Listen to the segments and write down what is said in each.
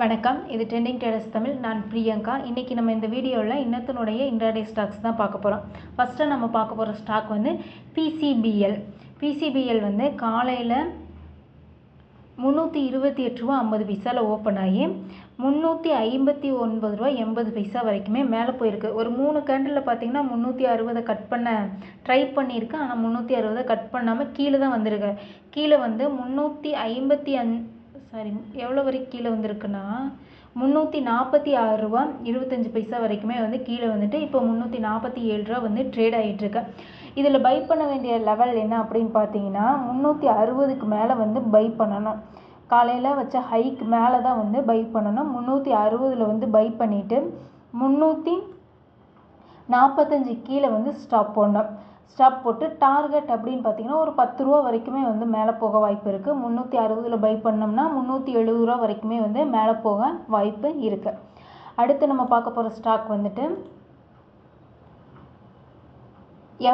வணக்கம், இது trending traders Tamil. நான் பிரியங்கா. இன்றைக்கி நம்ம இந்த வீடியோவில் இன்னத்தினுடைய இன்ட்ராடே ஸ்டாக்ஸ் தான் பார்க்க போகிறோம். ஃபஸ்ட்டு நம்ம பார்க்க போகிற ஸ்டாக் வந்து பிசிபிஎல் வந்து காலையில் 328 ரூபா 50 பைசாவில் ஓப்பன் ஆகி 359 ரூபா 80 பைசா வரைக்குமே மேலே போயிருக்கு. ஒரு 3 கேண்டில் பார்த்திங்கன்னா 360 கட் பண்ண ட்ரை பண்ணியிருக்கு. ஆனால் 360 கட் பண்ணாமல் கீழே தான் வந்திருக்கு. கீழே வந்து 355 எவ்வளோ வரைக்கும் கீழே வந்திருக்குன்னா 346 ரூபா 25 பைசா வரைக்குமே வந்து கீழே வந்துட்டு இப்போ 347 ரூபா வந்து ட்ரேட் ஆகிட்டுருக்கு. இதில் பை பண்ண வேண்டிய லெவல் என்ன அப்படின்னு பார்த்தீங்கன்னா 360க்கு மேலே வந்து பை பண்ணணும். காலையில் வச்ச ஹைக்கு மேலே தான் வந்து பை பண்ணணும். 360 வந்து பை பண்ணிவிட்டு 345 கீழே வந்து ஸ்டாப் போடணும். ஸ்டாப் போட்டு டார்கெட் அப்படின்னு பார்த்தீங்கன்னா ஒரு 10 ரூபா வரைக்குமே வந்து மேலே போக வாய்ப்பு இருக்குது. 360 பை பண்ணோம்னா 370 ரூபா வரைக்குமே வந்து மேலே போக வாய்ப்பு இருக்குது. அடுத்து நம்ம பார்க்க போகிற ஸ்டாக் வந்துட்டு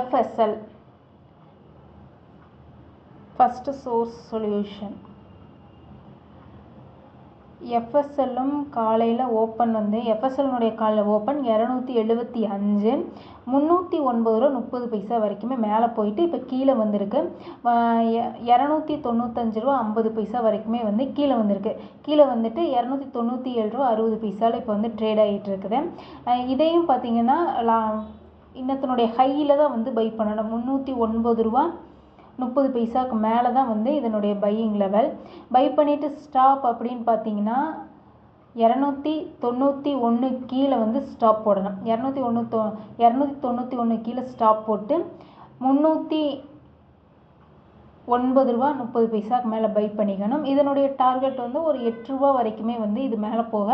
FSL, ஃபஸ்ட்டு சோர்ஸ் சொல்யூஷன். FSLம் காலையில் ஓப்பன் வந்து FSLனுடைய காலையில் ஓப்பன் 275 309 ரூபா 30 பைசா வரைக்குமே மேலே போயிட்டு இப்போ கீழே வந்திருக்கு. 295 ரூபா 50 பைசா வரைக்குமே வந்து கீழே வந்திருக்கு. கீழே வந்துட்டு 297 ரூபா 60 பைசாவில் இப்போ வந்து ட்ரேட் ஆகிட்டு இருக்குது. இதையும் பார்த்தீங்கன்னா இன்னத்தினுடைய ஹையில் தான் வந்து பை பண்ணணும். 309 ரூபா 30 பைசாவுக்கு மேலே தான் வந்து இதனுடைய பையிங் லெவல். பை பண்ணிவிட்டு ஸ்டாப் அப்படின்னு பார்த்தீங்கன்னா 291 கீழே வந்து ஸ்டாப் போடணும். 291 கீழே ஸ்டாப் போட்டு 309 ரூபா 30 பைசாவுக்கு மேலே பை பண்ணிக்கணும். இதனுடைய டார்கெட் வந்து ஒரு 8 ரூபா வரைக்குமே வந்து இது மேலே போக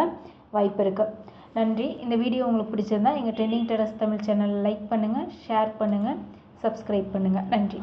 வாய்ப்பு இருக்குது. நன்றி. இந்த வீடியோ உங்களுக்கு பிடிச்சிருந்தா எங்கள் ட்ரெண்டிங் ட்ரேடர்ஸ் தமிழ் சேனலை லைக் பண்ணுங்கள், ஷேர் பண்ணுங்கள், சப்ஸ்கிரைப் பண்ணுங்கள். நன்றி.